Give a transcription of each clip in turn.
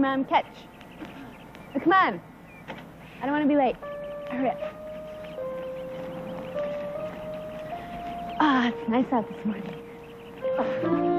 Ma'am, catch. Oh, come on. I don't want to be late. Hurry up. Ah, it's nice out this morning. Oh.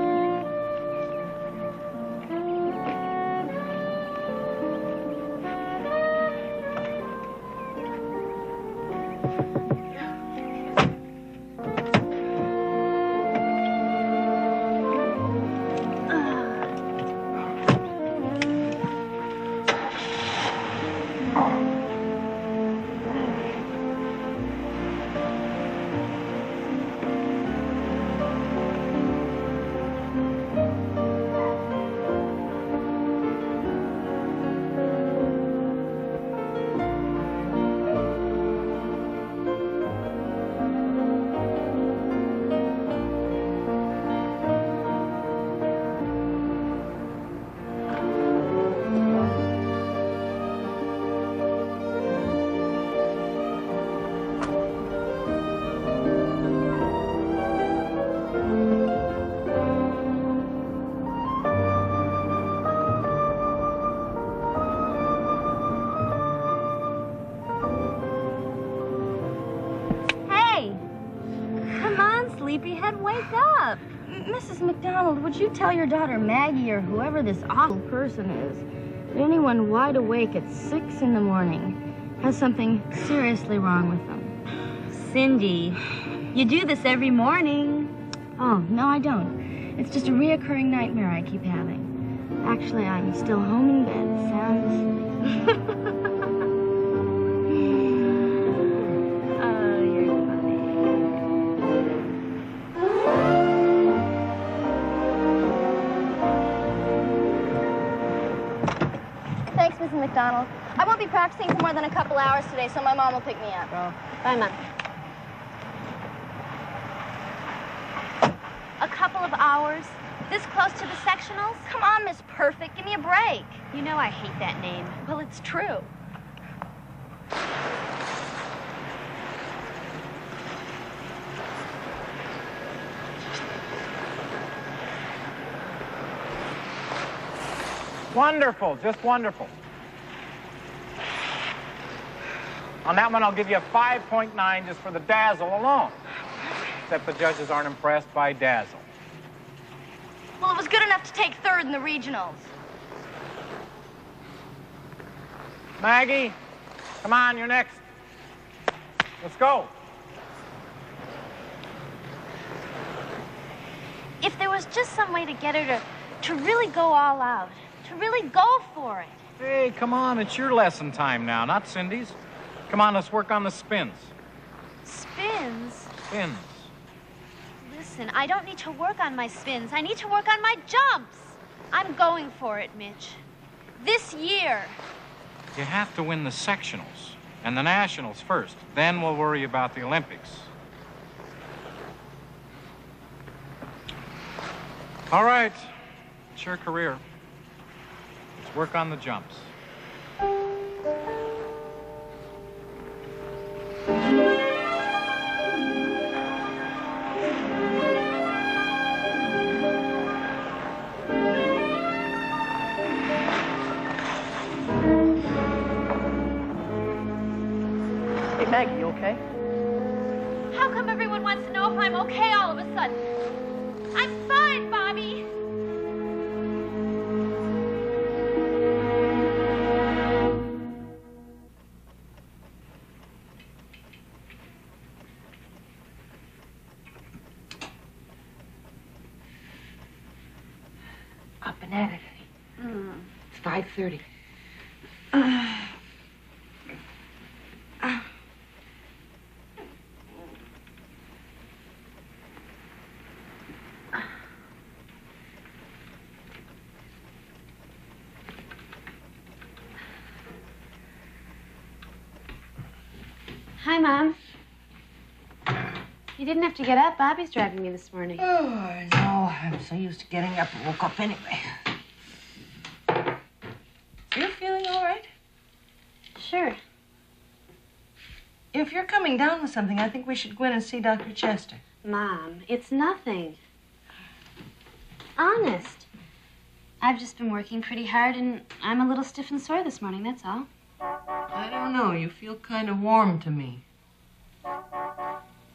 Mrs. McDonald, would you tell your daughter Maggie or whoever this awful person is that anyone wide awake at 6 in the morning has something seriously wrong with them? Cindy, you do this every morning. Oh, no, I don't. It's just a reoccurring nightmare I keep having. Actually, I'm still home in bed. Sounds... Mrs. McDonald. I won't be practicing for more than a couple hours today, so my mom will pick me up. Well, bye, Mom. A couple of hours? This close to the sectionals? Come on, Miss Perfect. Give me a break. You know I hate that name. Well, it's true. Wonderful, just wonderful. On that one, I'll give you a 5.9 just for the dazzle alone. Except the judges aren't impressed by dazzle. Well, it was good enough to take third in the regionals. Maggie, come on, you're next. Let's go. If there was just some way to get her to really go all out, to really go for it. Hey, come on, it's your lesson time now, not Cindy's. Come on, let's work on the spins. Spins? Spins. Listen, I don't need to work on my spins. I need to work on my jumps. I'm going for it, Mitch. This year. You have to win the sectionals and the nationals first. Then we'll worry about the Olympics. All right. It's your career. Let's work on the jumps. Hey, Maggie, you okay? How come everyone wants to know if I'm okay all of a sudden? I'm fine, Bobby. Up and at it. It's 5:30. Hi, Mom. You didn't have to get up. Bobby's driving me this morning. Oh, I know. I'm so used to getting up and woke up anyway. You're feeling all right? Sure. If you're coming down with something, I think we should go in and see Dr. Chester. Mom, it's nothing. Honest. I've just been working pretty hard, and I'm a little stiff and sore this morning, that's all. I don't know. You feel kind of warm to me.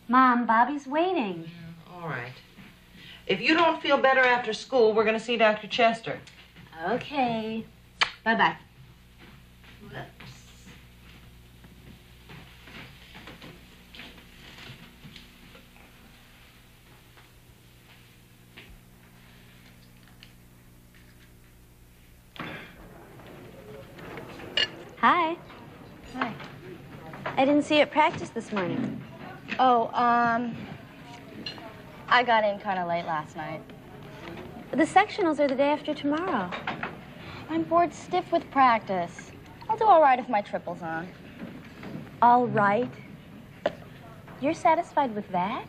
Mom, Bobby's waiting. All right. If you don't feel better after school, we're going to see Dr. Chester. Okay. Bye-bye. Hi. Hi. I didn't see you at practice this morning. Oh, I got in kind of late last night. The sectionals are the day after tomorrow. I'm bored stiff with practice. I'll do all right if my triple's on. All right. You're satisfied with that?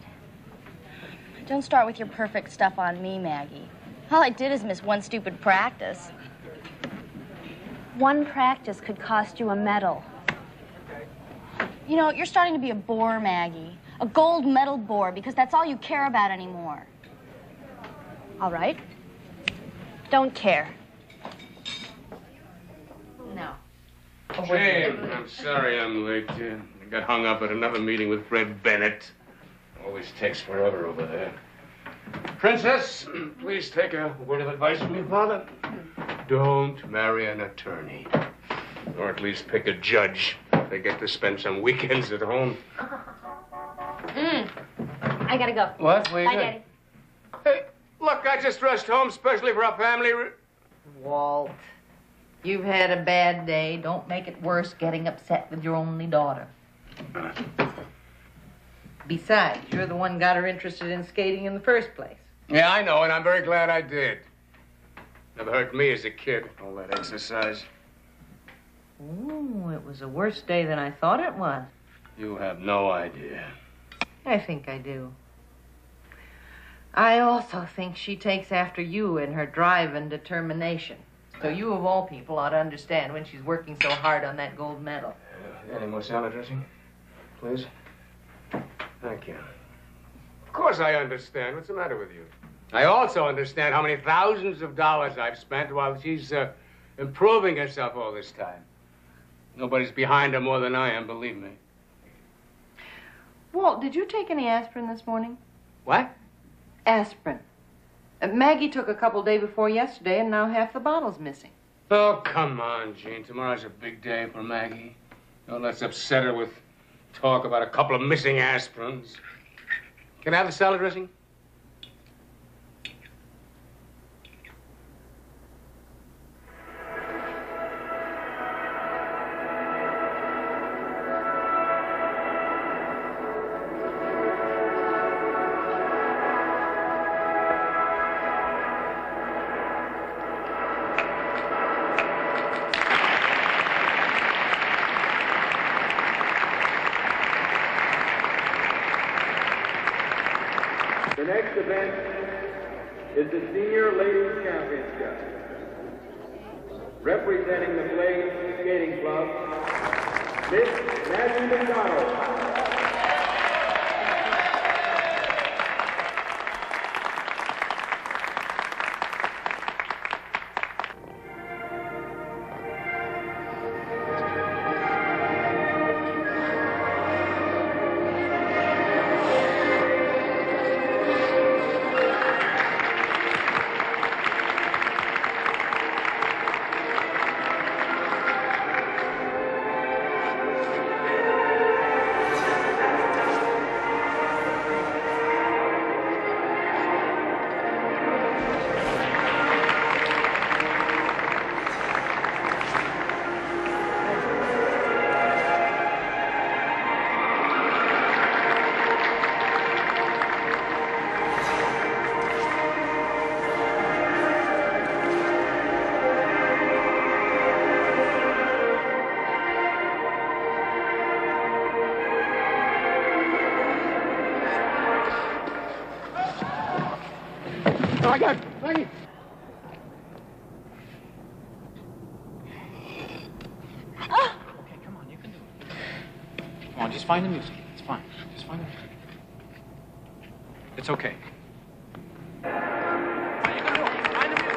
Don't start with your perfect stuff on me, Maggie. All I did is miss one stupid practice. One practice could cost you a medal. You know, you're starting to be a bore, Maggie. A gold medal bore, because that's all you care about anymore. All right. Don't care. No. Jane, I'm sorry I'm late. I got hung up at another meeting with Fred Bennett. Always takes forever over there. Princess, please take a word of advice from your father. Don't marry an attorney. Or at least pick a judge. They get to spend some weekends at home. I gotta go. What? Where you Bye, going? Daddy. Hey, look, I just rushed home specially for our family. Walt, you've had a bad day. Don't make it worse getting upset with your only daughter. Besides, you're the one got her interested in skating in the first place. Yeah, I know, and I'm very glad I did. Never hurt me as a kid, all that exercise. Ooh, it was a worse day than I thought it was. You have no idea. I think I do. I also think she takes after you in her drive and determination. So you, of all people, ought to understand when she's working so hard on that gold medal. Any more salad dressing, please? Thank you. Of course I understand. What's the matter with you? I also understand how many thousands of dollars I've spent while she's improving herself all this time. Nobody's behind her more than I am, believe me. Walt, did you take any aspirin this morning? What? Aspirin. Maggie took a couple day before yesterday, and now half the bottle's missing. Oh, come on, Gene. Tomorrow's a big day for Maggie. Don't let's upset her with talk about a couple of missing aspirins. Can I have the salad dressing? The next event is the Senior Ladies Championship. Representing the Blaze Skating Club, Miss Maggie McDonald. Oh, I got it. Maggie. Okay, come on, you can do it. Come on, just find the music. It's fine. Just find the music. It's okay. Now you can do it. Find the music.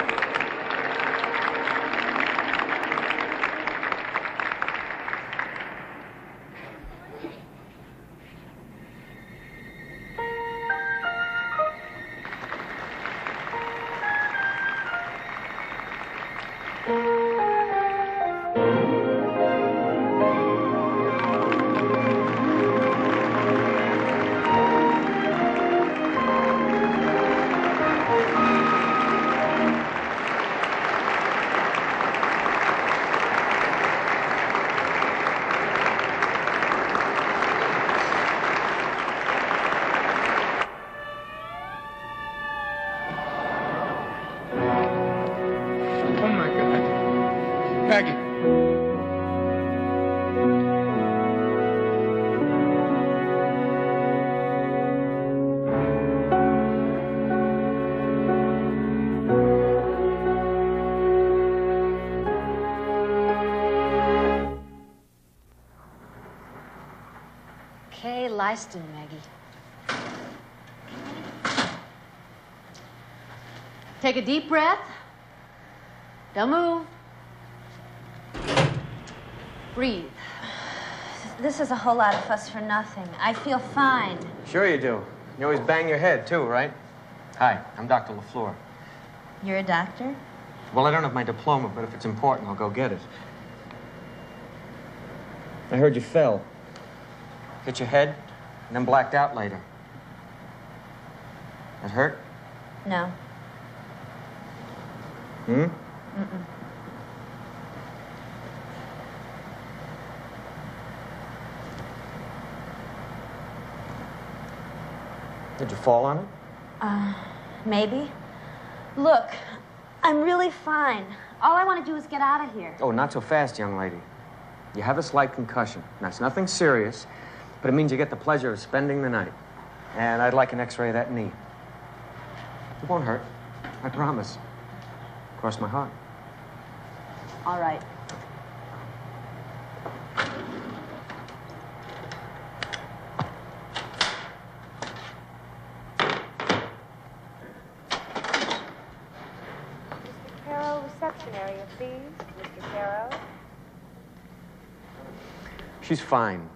lie still, Maggie. Take a deep breath. Don't move. Breathe. This is a whole lot of fuss for nothing. I feel fine. Sure you do. You always bang your head, too, right? Hi, I'm Dr. LaFleur. You're a doctor? Well, I don't have my diploma, but if it's important, I'll go get it. I heard you fell. Hit your head, and then blacked out later. That hurt? No. Hmm? Mm-mm. Did you fall on it? Maybe. Look, I'm really fine. All I want to do is get out of here. Oh, not so fast, young lady. You have a slight concussion. That's nothing serious, but it means you get the pleasure of spending the night. And I'd like an x-ray of that knee. It won't hurt. I promise. Cross my heart. All right. Reception area, please. Mr. Caro. She's fine.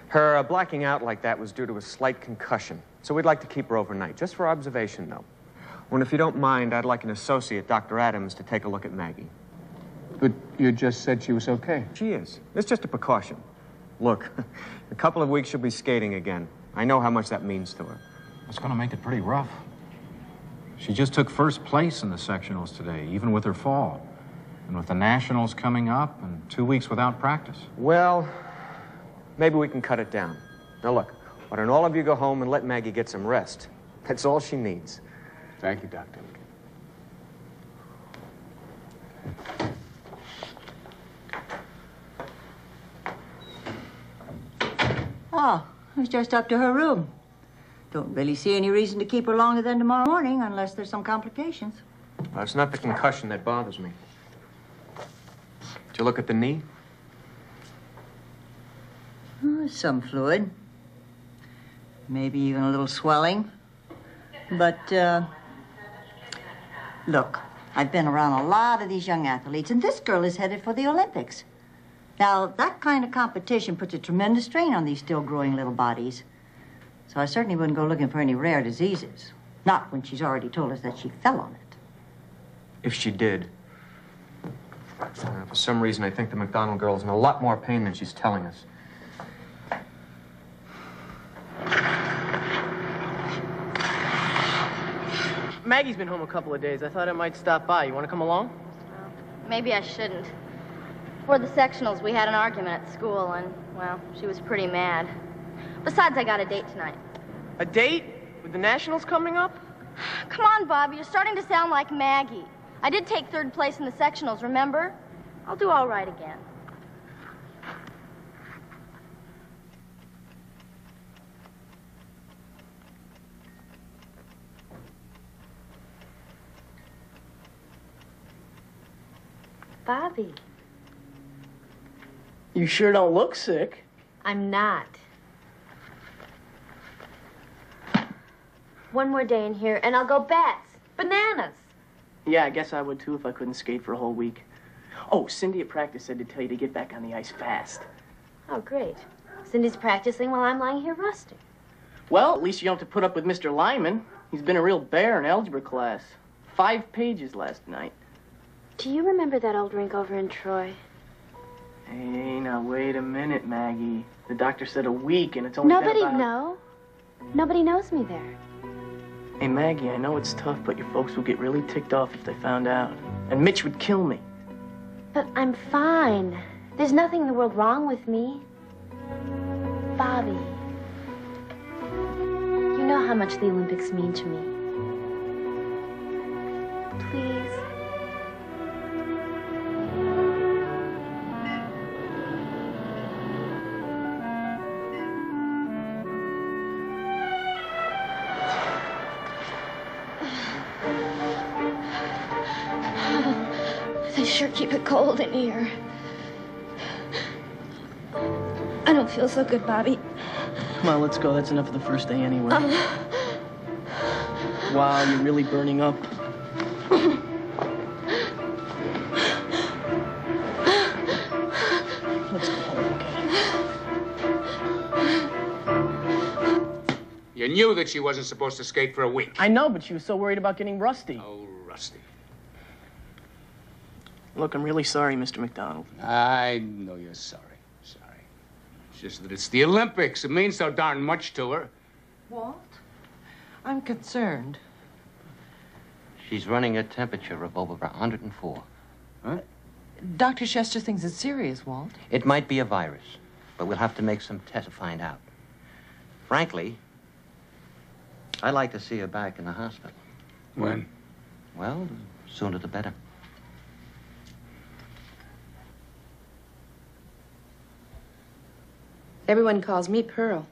Her blacking out like that was due to a slight concussion. So we'd like to keep her overnight, just for observation, though. And if you don't mind, I'd like an associate, Dr. Adams, to take a look at Maggie. But you just said she was okay. She is. It's just a precaution. Look, in a couple of weeks she'll be skating again. I know how much that means to her. That's going to make it pretty rough. She just took first place in the sectionals today, even with her fall. And with the nationals coming up and 2 weeks without practice. Well, maybe we can cut it down. Now look, why don't all of you go home and let Maggie get some rest? That's all she needs. Thank you, Doctor. Oh, I was just up to her room. Don't really see any reason to keep her longer than tomorrow morning unless there's some complications. Well, it's not the concussion that bothers me. Did you look at the knee? Oh, some fluid. Maybe even a little swelling. But, look, I've been around a lot of these young athletes, and this girl is headed for the Olympics. Now, that kind of competition puts a tremendous strain on these still growing little bodies. So I certainly wouldn't go looking for any rare diseases. Not when she's already told us that she fell on it. If she did. For some reason, I think the McDonald girl's in a lot more pain than she's telling us. Maggie's been home a couple of days. I thought I might stop by. You want to come along? Maybe I shouldn't. Before the sectionals, we had an argument at school, and, well, she was pretty mad. Besides, I got a date tonight. A date? With the nationals coming up? Come on, Bob, you're starting to sound like Maggie. I did take third place in the sectionals, remember? I'll do all right again. Bobby. You sure don't look sick. I'm not. One more day in here, and I'll go bats. Bananas. Yeah, I guess I would too if I couldn't skate for a whole week. Oh, Cindy at practice said to tell you to get back on the ice fast. Oh, great. Cindy's practicing while I'm lying here rusting. Well, at least you don't have to put up with Mr. Lyman. He's been a real bear in algebra class. 5 pages last night. Do you remember that old rink over in Troy? Hey, now wait a minute, Maggie. The doctor said a week, and it's only Nobody knows me there. Hey, Maggie, I know it's tough, but your folks would get really ticked off if they found out. And Mitch would kill me. But I'm fine. There's nothing in the world wrong with me. Bobby. You know how much the Olympics mean to me. Please. They sure keep it cold in here. I don't feel so good, Bobby. Come on, let's go. That's enough of the first day anyway. Wow, you're really burning up. Let's go home, okay? You knew that she wasn't supposed to skate for a week. I know, but she was so worried about getting rusty. Oh, rusty. Look, I'm really sorry, Mr. McDonald. I know you're sorry. Sorry. It's just that it's the Olympics. It means so darn much to her. Walt, I'm concerned. She's running a temperature of over 104. Huh? Dr. Chester thinks it's serious, Walt. It might be a virus, but we'll have to make some tests to find out. Frankly, I'd like to see her back in the hospital. When? Well, the sooner the better. Everyone calls me Pearl.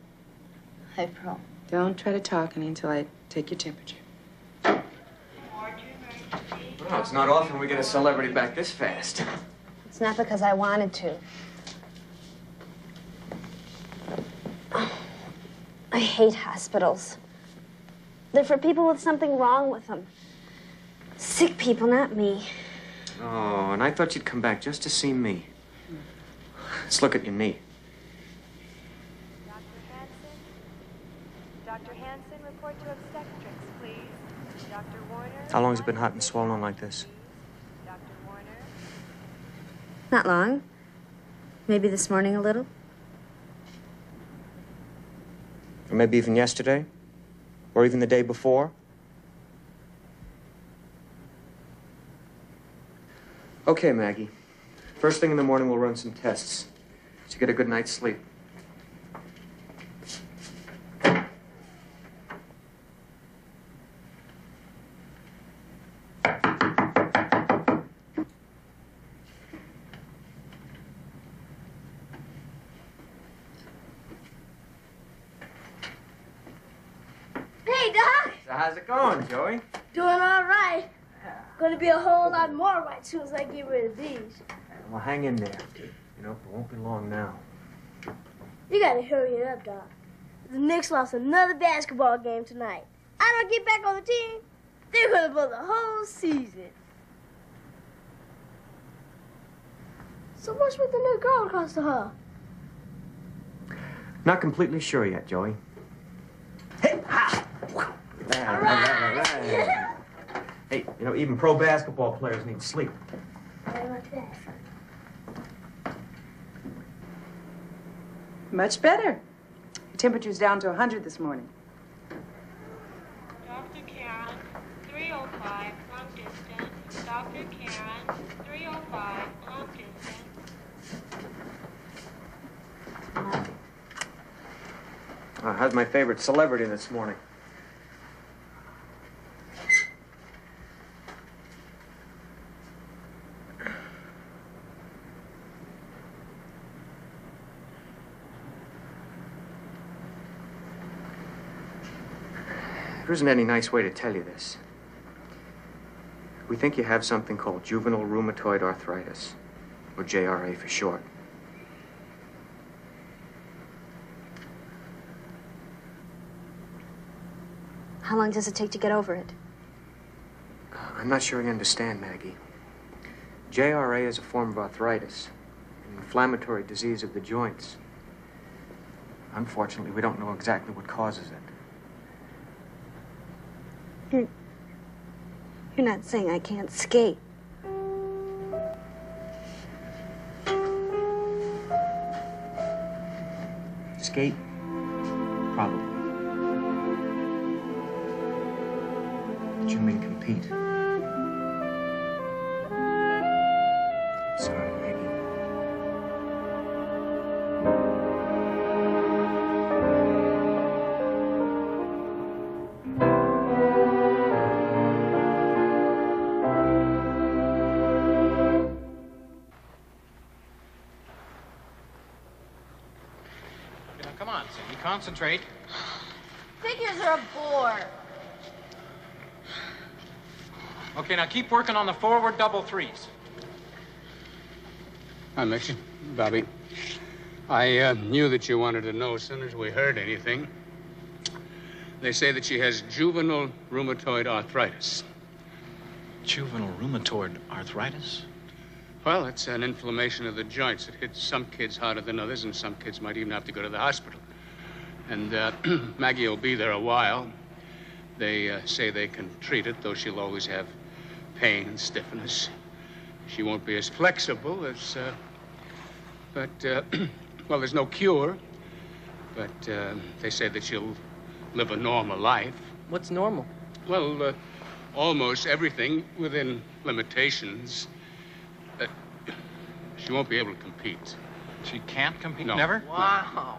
Hi, Pearl. Don't try to talk any until I take your temperature. Well, it's not often we get a celebrity back this fast. It's not because I wanted to. I hate hospitals. They're for people with something wrong with them. Sick people, not me. Oh, and I thought you'd come back just to see me. Let's look at your knee. Dr. Hansen, report to obstetrics, please. Dr. Warner. How long has it been hot and swollen like this? Dr. Warner. Not long. Maybe this morning a little. Or maybe even yesterday? Or even the day before? Okay, Maggie. First thing in the morning, we'll run some tests. So you get a good night's sleep. Hey, Doc. So how's it going, Joey? Doing all right. Gonna be a whole lot more right soon as I get rid of these. Well, hang in there. You know, it won't be long now. You gotta hurry it up, Doc. The Knicks lost another basketball game tonight. I don't get back on the team, they're gonna blow the whole season. So what's with the new girl across the hall? Not completely sure yet, Joey. Hey, ha! All right. Hey, you know, even pro basketball players need sleep. How about that? Much better. Your temperature's down to 100 this morning. Dr. Karen, 305, long distance. Dr. Karen, 305, long distance. How's my favorite celebrity this morning? There isn't any nice way to tell you this. We think you have something called juvenile rheumatoid arthritis, or JRA for short. How long does it take to get over it? I'm not sure you understand, Maggie. JRA is a form of arthritis, an inflammatory disease of the joints. Unfortunately, we don't know exactly what causes it. You're not saying I can't skate. Skate? Probably. But you mean compete. Sorry, Maggie. Come on, Cindy, concentrate. Figures are a bore. Okay, now keep working on the forward double threes. Hi, Mitch. Bobby. I knew that you wanted to know as soon as we heard anything. They say that she has juvenile rheumatoid arthritis. Juvenile rheumatoid arthritis? Well, it's an inflammation of the joints. It hits some kids harder than others, and some kids might even have to go to the hospital. And Maggie will be there a while. They say they can treat it, though she'll always have pain and stiffness. She won't be as flexible as, well, there's no cure. But they say that she'll live a normal life. What's normal? Well, almost everything within limitations. She won't be able to compete. She can't compete? No. Never? Wow.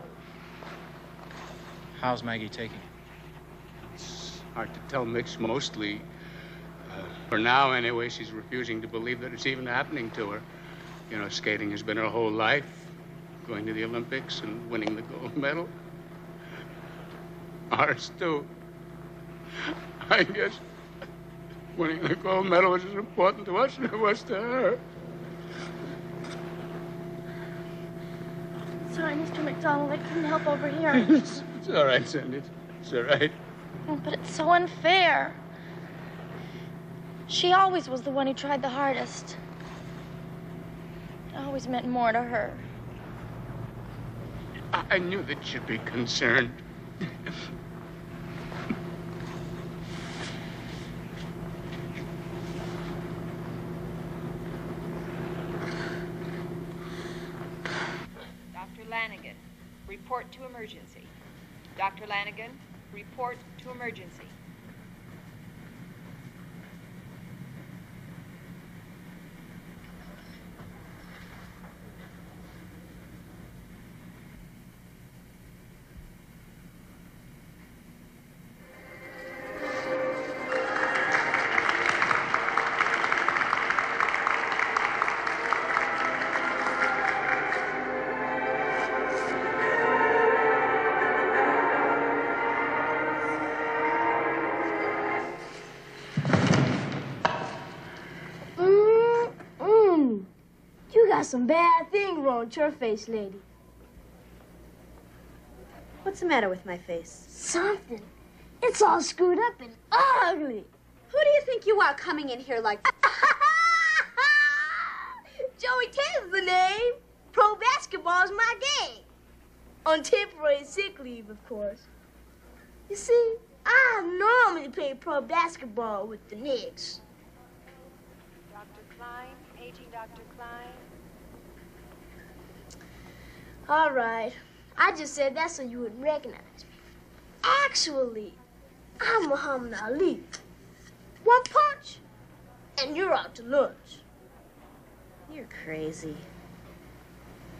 How's Maggie taking it? It's hard to tell, Mitch. Mostly, for now anyway, she's refusing to believe that it's even happening to her. You know, skating has been her whole life, going to the Olympics and winning the gold medal. Ours, too. I guess winning the gold medal was as important to us as it was to her. Sorry, Mr. McDonald, I couldn't help over here. It's all right, Sandy. It's all right. But it's so unfair. She always was the one who tried the hardest. It always meant more to her. I knew that you'd be concerned. Dr. Lanigan, report to emergency. Dr. Lanigan, report to emergency. Some bad thing wrong with your face, lady. What's the matter with my face? Something. It's all screwed up and ugly. Who do you think you are coming in here like that? Joey Taylor's the name. Pro basketball's my game. On temporary sick leave, of course. You see, I normally play pro basketball with the Knicks. Dr. Klein, paging Dr. Klein. All right. I just said that so you wouldn't recognize me. Actually, I'm Muhammad Ali. One punch, and you're out to lunch. You're crazy.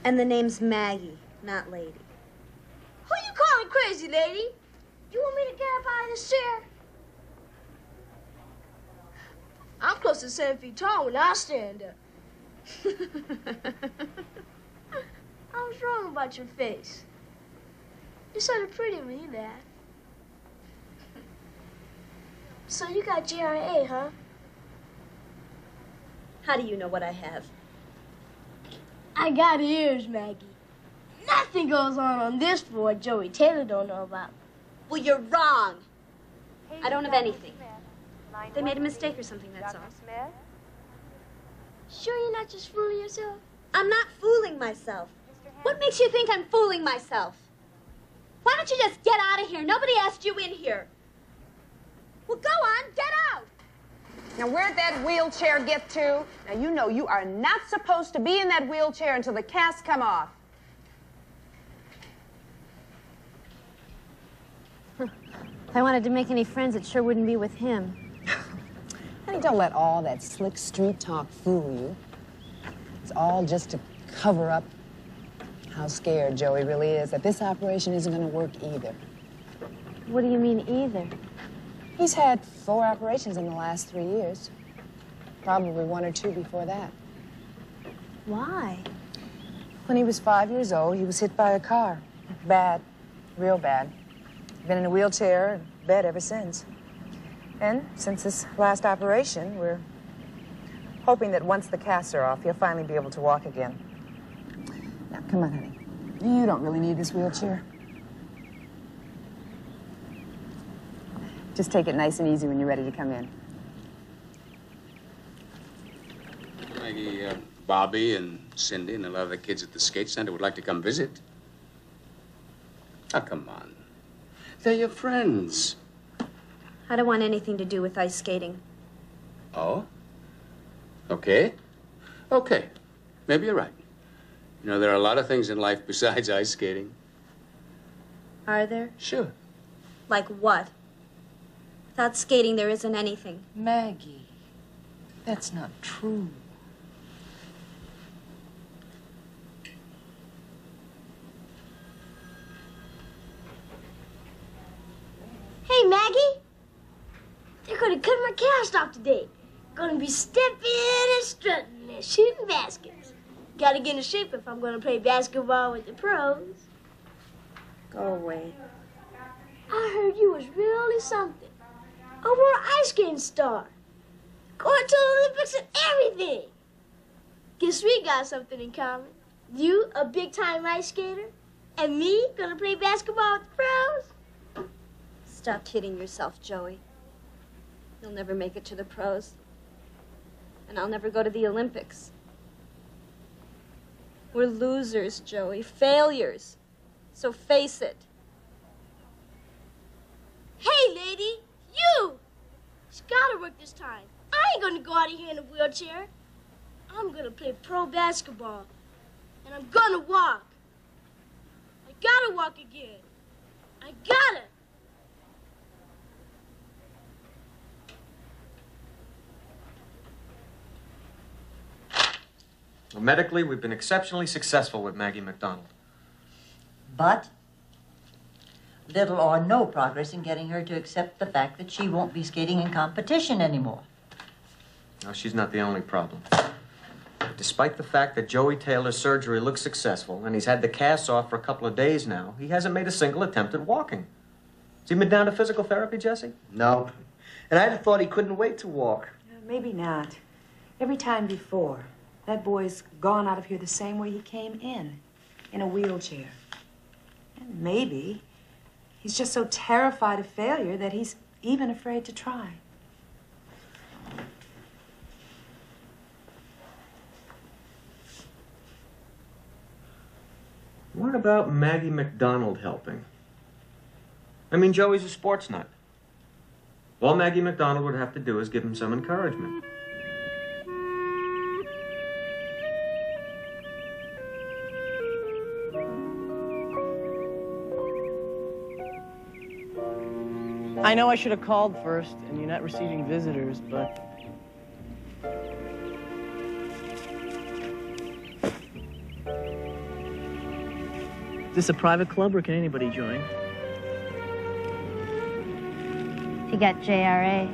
And the name's Maggie, not Lady. Who you calling crazy, lady? You want me to get up out of this chair? I'm close to 7 feet tall when I stand up. I was wrong about your face. You're sort of pretty when you laugh. So you got GRA, huh? How do you know what I have? I got ears, Maggie. Nothing goes on this floor Joey Taylor don't know about. Well, you're wrong. I don't have anything. They made a mistake or something, that's all. Sure you're not just fooling yourself? I'm not fooling myself. What makes you think I'm fooling myself? Why don't you just get out of here? Nobody asked you in here. Well, go on, get out. Now, where'd that wheelchair get to? Now, you know you are not supposed to be in that wheelchair until the casts come off. If I wanted to make any friends, it sure wouldn't be with him. Honey, don't let all that slick street talk fool you. It's all just to cover up how scared Joey really is that this operation isn't going to work either. What do you mean, either? He's had 4 operations in the last 3 years. Probably 1 or 2 before that. Why? When he was 5 years old, he was hit by a car. Bad, real bad. Been in a wheelchair and bed ever since. And since this last operation, we're hoping that once the casts are off, he'll finally be able to walk again. Now, come on, honey. You don't really need this wheelchair. Just take it nice and easy when you're ready to come in. Maggie, Bobby and Cindy and a lot of the kids at the skate center would like to come visit. Oh, come on. They're your friends. I don't want anything to do with ice skating. Oh? Okay. Okay. Maybe you're right. You know, there are a lot of things in life besides ice skating. Are there? Sure. Like what? Without skating, there isn't anything. Maggie, that's not true. Hey, Maggie. They're going to cut my cast off today. Going to be stepping and strutting and shooting baskets. Got to get in shape if I'm going to play basketball with the pros. Go away. I heard you was really something. A world ice skating star. Going to the Olympics and everything. Guess we got something in common. You, a big-time ice skater, and me, gonna play basketball with the pros? Stop kidding yourself, Joey. You'll never make it to the pros. And I'll never go to the Olympics. We're losers, Joey. Failures. So face it. Hey, lady, you! It's gotta work this time. I ain't gonna go out of here in a wheelchair. I'm gonna play pro basketball. And I'm gonna walk. I gotta walk again. I gotta. Well, medically, we've been exceptionally successful with Maggie McDonald. But little or no progress in getting her to accept the fact that she won't be skating in competition anymore. No, she's not the only problem. Despite the fact that Joey Taylor's surgery looks successful and he's had the cast off for a couple of days now, he hasn't made a single attempt at walking. Has he been down to physical therapy, Jesse? No. And I'd have thought he couldn't wait to walk. Maybe not. Every time before, that boy's gone out of here the same way he came in a wheelchair. And maybe he's just so terrified of failure that he's even afraid to try. What about Maggie McDonald helping? I mean, Joey's a sports nut. All Maggie McDonald would have to do is give him some encouragement. I know I should have called first, and you're not receiving visitors, but... Is this a private club, or can anybody join? He got JRA.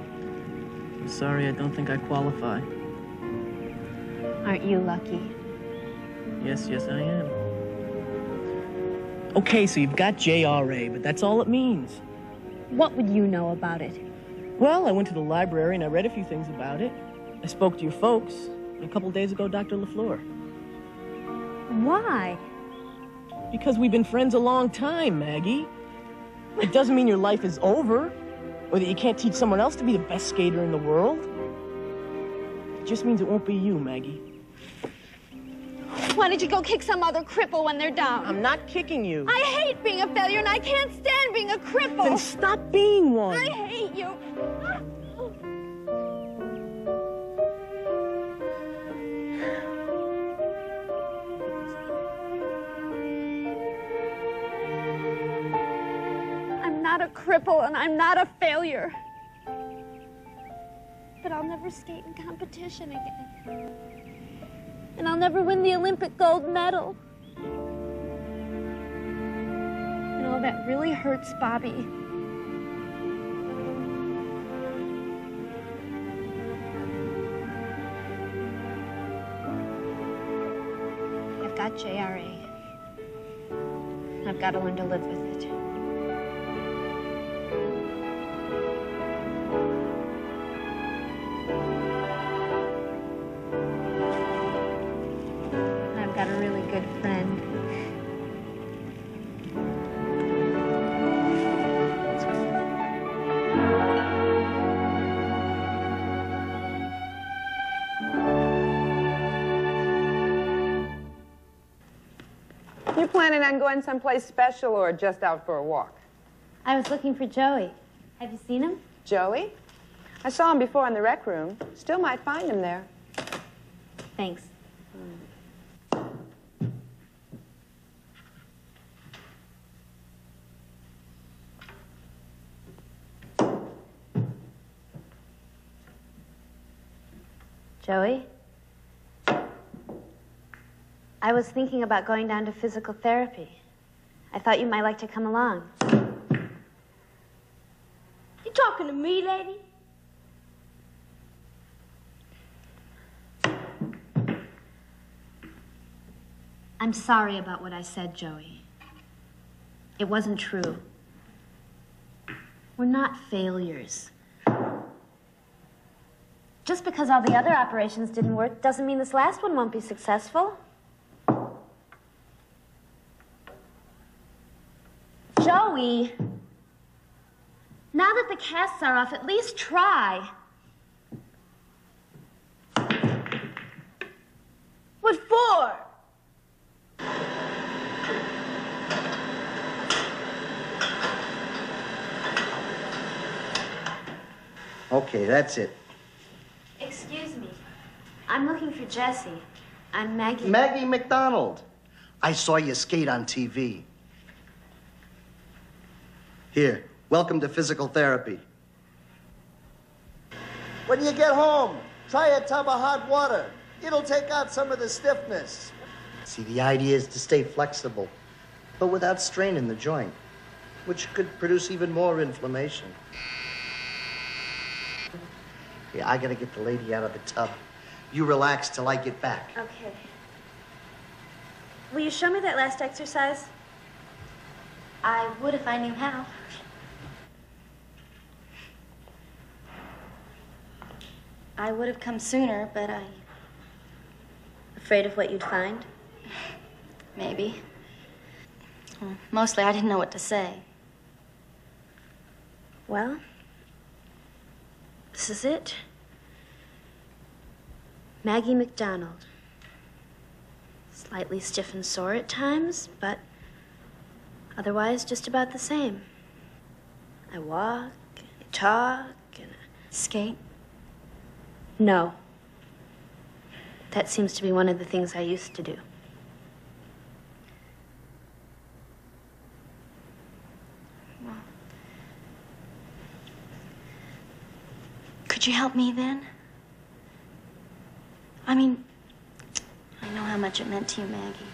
I'm sorry, I don't think I qualify. Aren't you lucky? Yes, I am. Okay, so you've got JRA, but that's all it means. What would you know about it? Well, I went to the library and I read a few things about it. I spoke to your folks, and a couple days ago, Dr. LaFleur. Why? Because we've been friends a long time, Maggie. It doesn't mean your life is over, or that you can't teach someone else to be the best skater in the world. It just means it won't be you, Maggie. Why don't you go kick some other cripple when they're down? I'm not kicking you. I hate being a failure, and I can't stand being a cripple. Then stop being one. I hate you. I'm not a cripple, and I'm not a failure. But I'll never skate in competition again. And I'll never win the Olympic gold medal. And all that really hurts Bobby. I've got JRA. I've got to learn to live with it. Got a really good friend. You planning on going someplace special or just out for a walk? I was looking for Joey. Have you seen him? Joey? I saw him before in the rec room. Still might find him there. Thanks. Joey? I was thinking about going down to physical therapy. I thought you might like to come along. You talking to me, lady? I'm sorry about what I said, Joey. It wasn't true. We're not failures. Just because all the other operations didn't work doesn't mean this last one won't be successful. Joey, now that the casts are off, at least try. What for? Okay, that's it. Excuse me. I'm looking for Jessie. I'm Maggie. Maggie McDonald. I saw you skate on TV. Here, welcome to physical therapy. When you get home, try a tub of hot water. It'll take out some of the stiffness. See, the idea is to stay flexible, but without straining the joint, which could produce even more inflammation. Yeah, I gotta get the lady out of the tub. You relax till I get back. Okay. Will you show me that last exercise? I would if I knew how. I would have come sooner, but I'm afraid of what you'd find. Maybe. Well, mostly I didn't know what to say. Well, this is it. Maggie McDonald. Slightly stiff and sore at times, but otherwise just about the same. I walk, I talk, and I skate. No. That seems to be one of the things I used to do. Well, could you help me then? I mean, I know how much it meant to you, Maggie.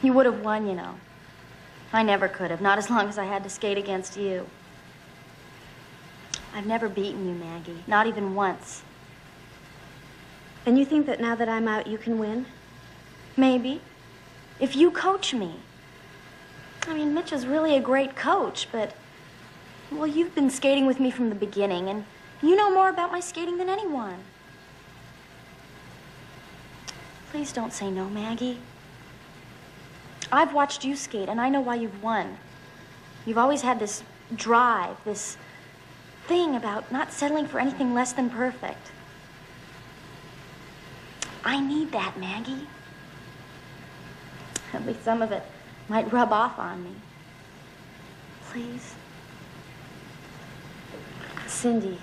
You would have won, you know. I never could have, not as long as I had to skate against you. I've never beaten you, Maggie, not even once. And you think that now that I'm out, you can win? Maybe. If you coach me. I mean, Mitch is really a great coach, but, well, you've been skating with me from the beginning, and you know more about my skating than anyone. Please don't say no, Maggie. I've watched you skate, and I know why you've won. You've always had this drive, this thing about not settling for anything less than perfect. I need that, Maggie. At least some of it might rub off on me. Please. Cindy,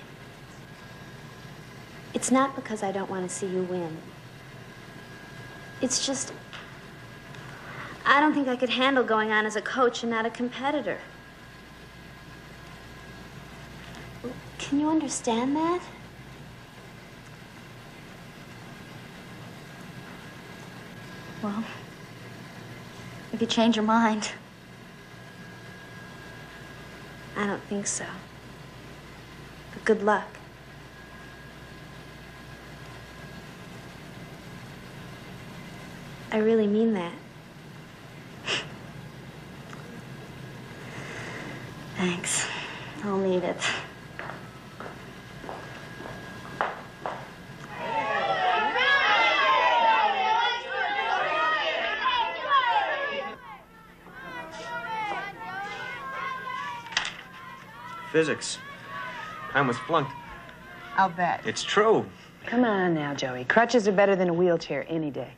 it's not because I don't want to see you win. It's just, I don't think I could handle going on as a coach and not a competitor. Can you understand that? Well, if you change your mind. I don't think so. But good luck. I really mean that. Thanks. I'll need it. Physics. I was flunked. I'll bet. It's true. Come on now, Joey. Crutches are better than a wheelchair any day.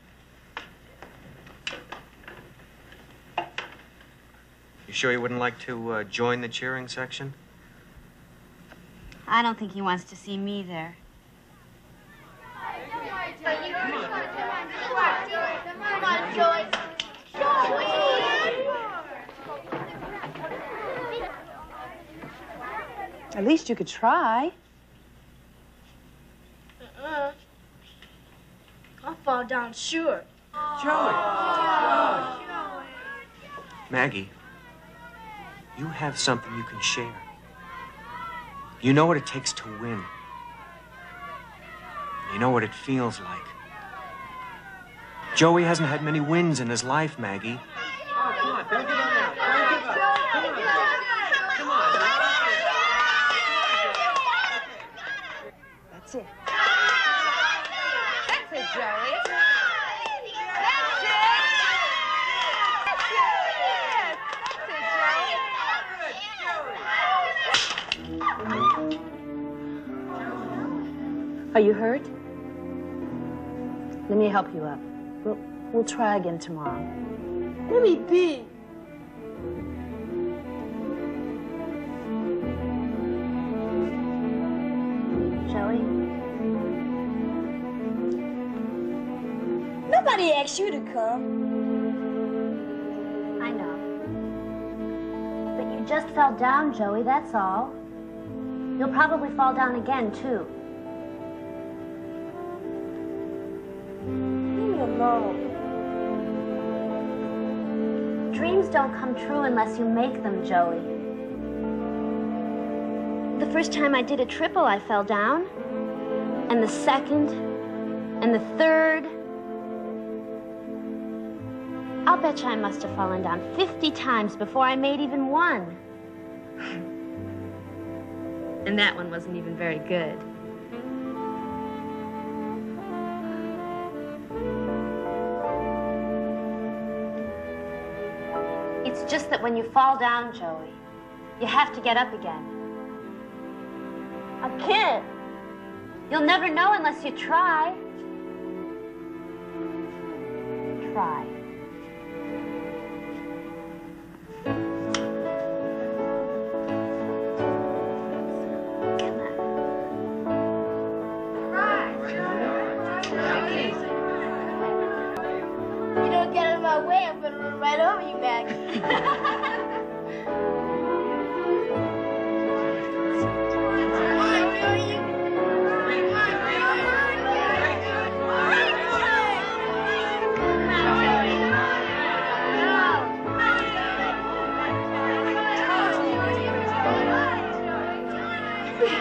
You sure you wouldn't like to join the cheering section? I don't think he wants to see me there. Come on, Joey. At least you could try. I'll fall down, sure. Maggie, you have something you can share. You know what it takes to win. You know what it feels like. Joey hasn't had many wins in his life, Maggie. Oh, come on, don't give up now. Don't give up. Come on. That's it. That's it, Joey. Are you hurt? Let me help you up. We'll try again tomorrow. Let me pee. Joey? Nobody asked you to come. I know. But you just fell down, Joey, that's all. You'll probably fall down again, too. Leave me alone. Dreams don't come true unless you make them, Joey. The first time I did a triple, I fell down. And the second, and the third. I'll bet you I must have fallen down 50 times before I made even one. And that one wasn't even very good. It's just that when you fall down, Joey, you have to get up again. I can't. You'll never know unless you try. Try. You don't get out of my way, I'm gonna run right over you, Maggie.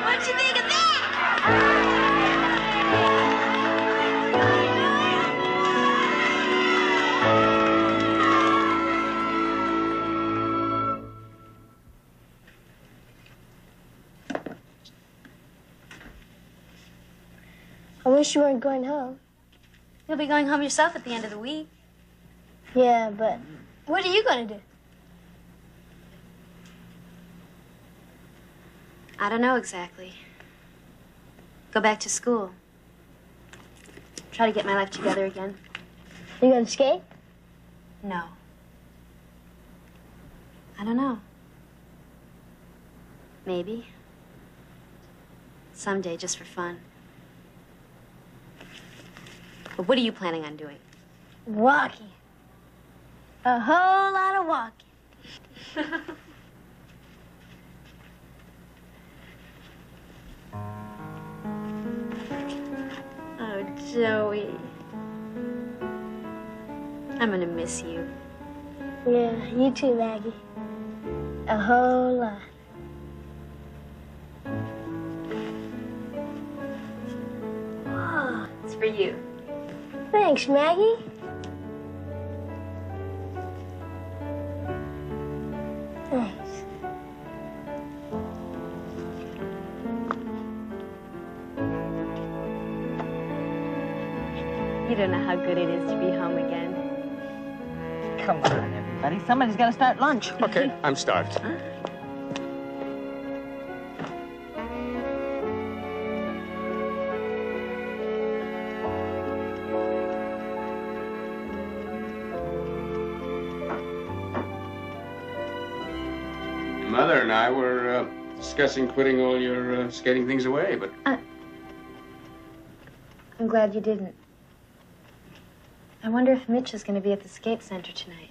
What you think of that? I wish you weren't going home. You'll be going home yourself at the end of the week. Yeah, but what are you gonna do? I don't know exactly. Go back to school. Try to get my life together again. You gonna skate? No. I don't know. Maybe. Someday, just for fun. But what are you planning on doing? Walking. A whole lot of walking. Oh, Joey. I'm gonna miss you. Yeah, you too, Maggie. A whole lot. Oh, it's for you. Thanks, Maggie. Thanks. You don't know how good it is to be home again. Come on, everybody. Somebody's got to start lunch. Okay, I'm starved. Mother and I were discussing putting all your skating things away, but... I'm glad you didn't. I wonder if Mitch is going to be at the skate center tonight.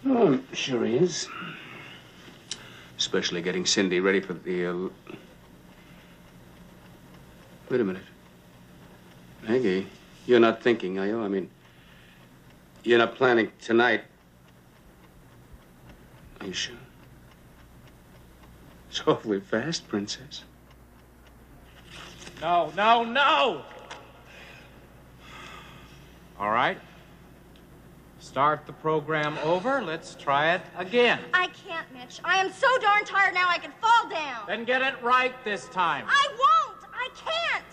Oh, I'm sure he is. Especially getting Cindy ready for the... Wait a minute. Maggie, you're not thinking, are you? I mean, you're not planning tonight. Are you sure? It's awfully fast, Princess. No, no, no! All right. Start the program over. Let's try it again. I can't, Mitch. I am so darn tired now I could fall down. Then get it right this time. I won't. I can't.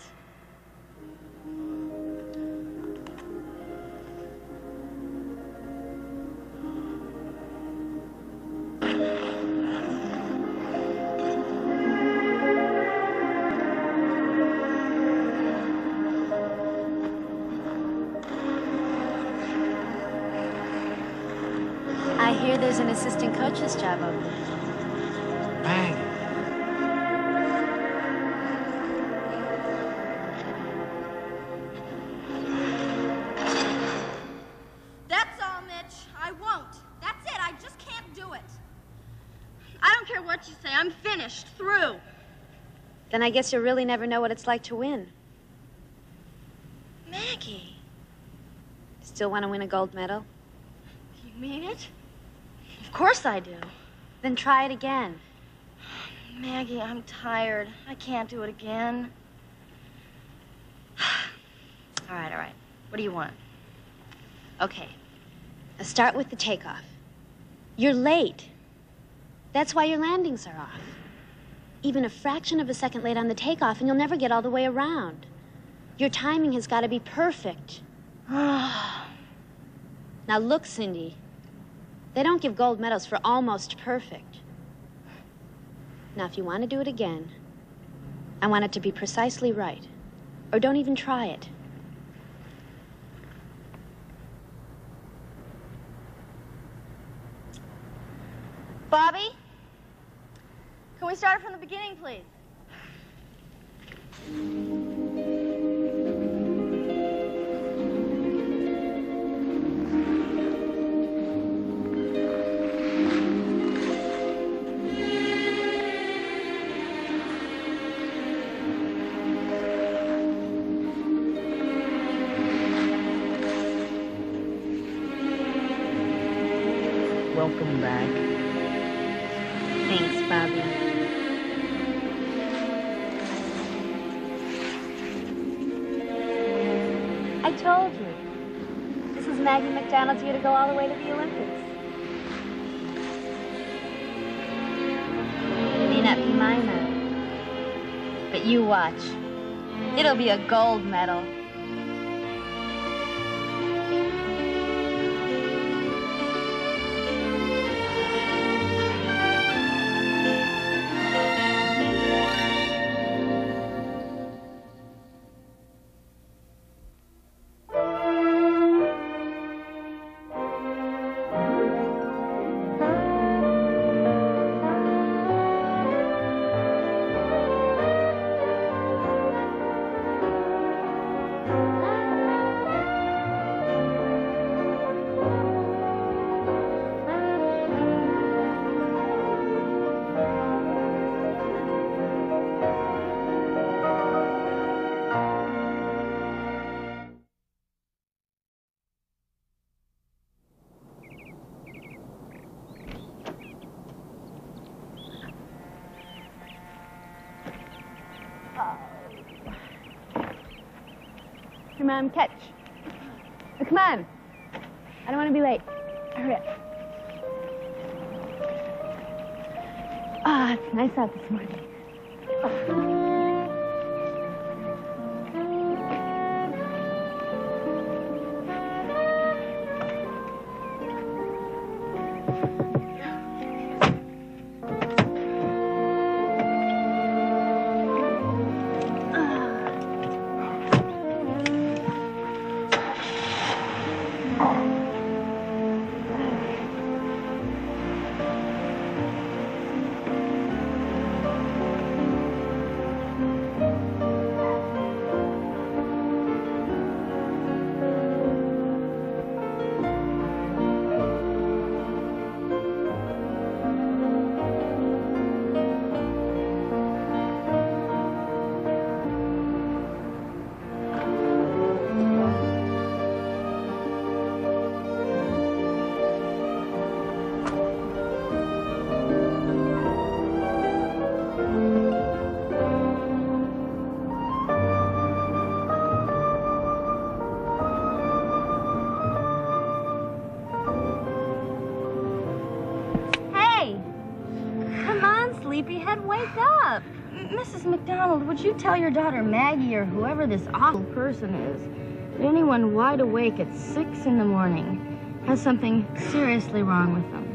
I hear there's an assistant coach's job open. Maggie. That's all, Mitch. I won't. That's it. I just can't do it. I don't care what you say. I'm finished. Through. Then I guess you'll really never know what it's like to win. Maggie. Still want to win a gold medal? You mean it? Of course I do. Then try it again. Maggie, I'm tired. I can't do it again. All right, all right. What do you want? Okay. Let's start with the takeoff. You're late. That's why your landings are off. Even a fraction of a second late on the takeoff and you'll never get all the way around. Your timing has got to be perfect. Now look, Cindy. They don't give gold medals for almost perfect. Now, if you want to do it again, I want it to be precisely right. Or don't even try it. Bobby? Can we start from the beginning, please? Welcome back. Thanks, Bobby. I told you. This is Maggie McDonald's year to go all the way to the Olympics. It may not be my medal, but you watch. It'll be a gold medal. Come on, catch. Oh, come on. I don't want to be late. Hurry up. Ah, it's nice out this morning. sleepyhead. Wake up. Mrs. McDonald, would you tell your daughter Maggie or whoever this awful person is that anyone wide awake at 6 in the morning has something seriously wrong with them?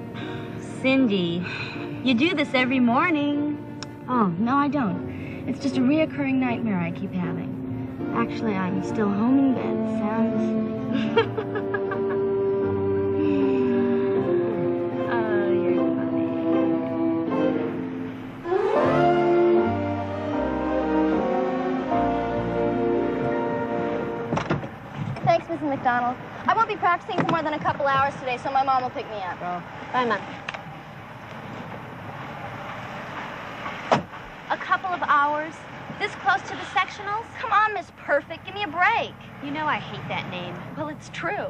Cindy, you do this every morning. Oh, no, I don't. It's just a reoccurring nightmare I keep having. Actually, I'm still home in bed. Sounds... Oh, you're funny. Thanks, Mrs. McDonald. I won't be practicing for more than a couple hours today, so my mom will pick me up. Oh. Bye, Mom. A couple of hours? This close to the sectionals? Come on, Miss Perfect. Give me a break. You know I hate that name. Well, it's true.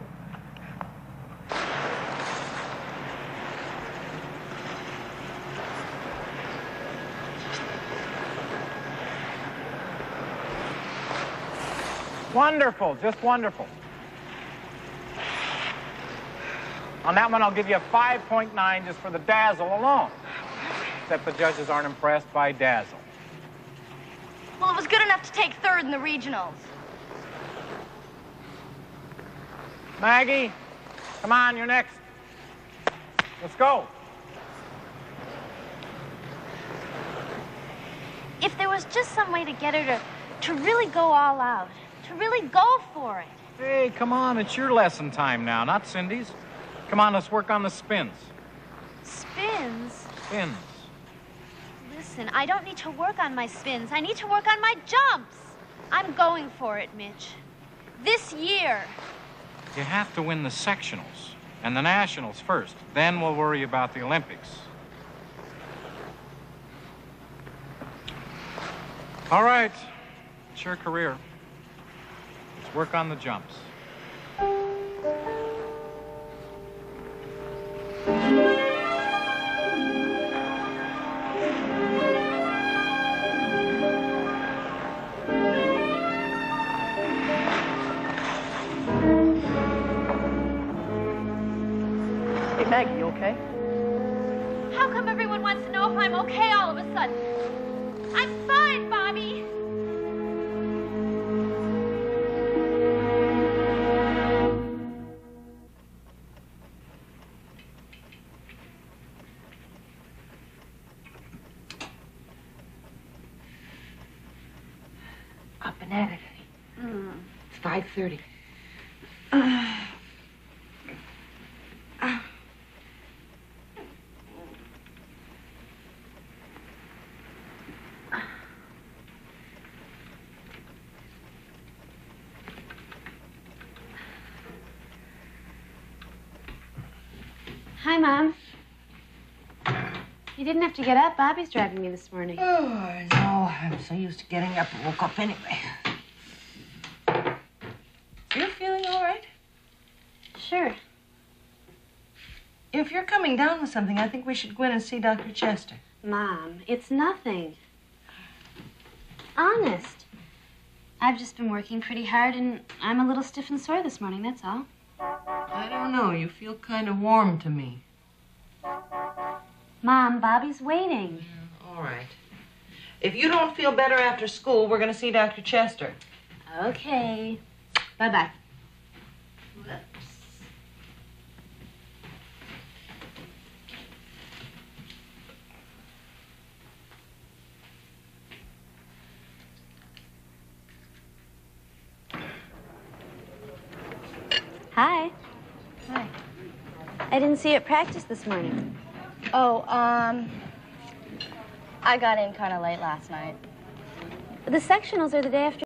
Wonderful, just wonderful. On that one, I'll give you a 5.9 just for the dazzle alone. Except the judges aren't impressed by dazzle. Well, it was good enough to take third in the regionals. Maggie, come on, you're next. Let's go. If there was just some way to get her to really go all out, to really go for it. Hey, come on, it's your lesson time now, not Cindy's. Come on, let's work on the spins. Spins? Spins. Listen, I don't need to work on my spins. I need to work on my jumps. I'm going for it, Mitch. This year. You have to win the sectionals and the nationals first. Then we'll worry about the Olympics. All right, it's your career. Let's work on the jumps. Hey, Maggie, you okay? How come everyone wants to know if I'm okay all of a sudden? I'm fine, Bobby. Up and at it. It's 5:30. Hi, Mom. You didn't have to get up. Bobby's driving me this morning. Oh, I know. I'm so used to getting up and woke up anyway. You're feeling all right? Sure. If you're coming down with something, I think we should go in and see Dr. Chester. Mom, it's nothing. Honest. I've just been working pretty hard, and I'm a little stiff and sore this morning, that's all. I don't know. You feel kind of warm to me. Mom, Bobby's waiting. All right. If you don't feel better after school, we're going to see Dr. Chester. Okay. Bye-bye. Hi. Hi. I didn't see you at practice this morning. Oh, I got in kind of late last night. The sectionals are the day after